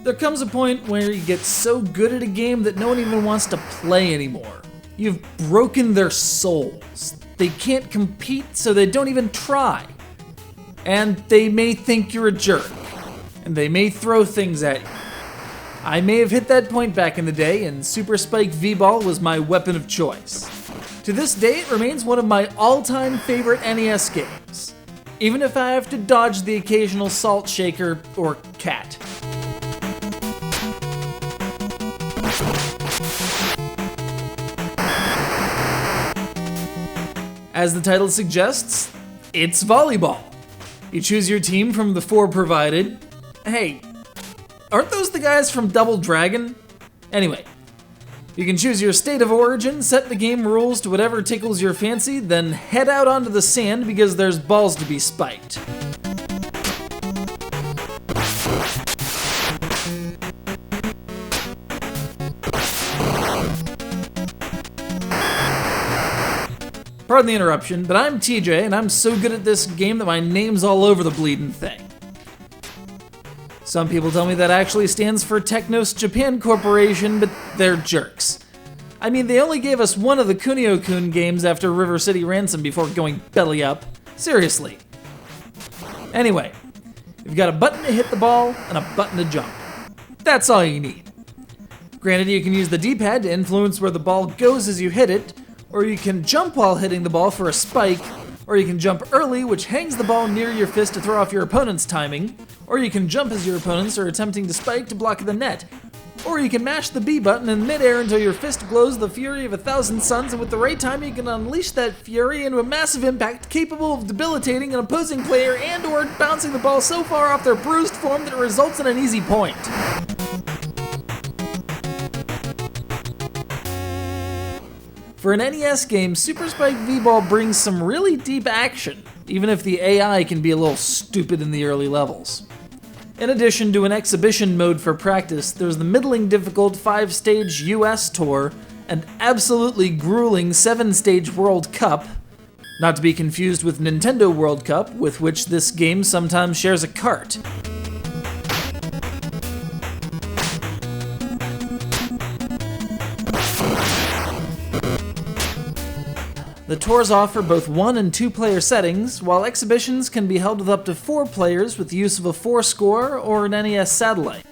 There comes a point where you get so good at a game that no one even wants to play anymore. You've broken their souls. They can't compete, so they don't even try. And they may think you're a jerk, and they may throw things at you. I may have hit that point back in the day, and Super Spike V-Ball was my weapon of choice. To this day, it remains one of my all-time favorite NES games, even if I have to dodge the occasional salt shaker or cat. As the title suggests, it's volleyball. You choose your team from the 4 provided. Hey, aren't those the guys from Double Dragon? Anyway, you can choose your state of origin, set the game rules to whatever tickles your fancy, then head out onto the sand because there's balls to be spiked. Pardon the interruption, but I'm TJ, and I'm so good at this game that my name's all over the bleeding thing. Some people tell me that actually stands for Technos Japan Corporation, but they're jerks. I mean, they only gave us one of the Kunio-kun games after River City Ransom before going belly up. Seriously. Anyway, you've got a button to hit the ball and a button to jump. That's all you need. Granted, you can use the D-pad to influence where the ball goes as you hit it, or you can jump while hitting the ball for a spike, or you can jump early, which hangs the ball near your fist to throw off your opponent's timing, or you can jump as your opponents are attempting to spike to block the net, or you can mash the B button in midair until your fist glows the fury of 1,000 suns, and with the right time you can unleash that fury into a massive impact capable of debilitating an opposing player and or bouncing the ball so far off their bruised form that it results in an easy point. For an NES game, Super Spike V-Ball brings some really deep action, even if the AI can be a little stupid in the early levels. In addition to an exhibition mode for practice, there's the middling difficult 5-stage US tour and absolutely grueling 7-stage World Cup, not to be confused with Nintendo World Cup, with which this game sometimes shares a cart. The tours offer both 1 and 2 player settings, while exhibitions can be held with up to 4 players with the use of a 4-score or an NES Satellite.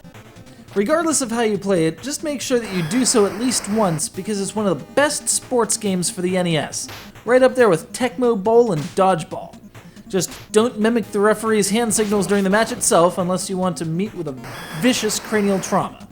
Regardless of how you play it, just make sure that you do so at least once because it's one of the best sports games for the NES, right up there with Tecmo Bowl and Dodgeball. Just don't mimic the referee's hand signals during the match itself unless you want to meet with a vicious cranial trauma.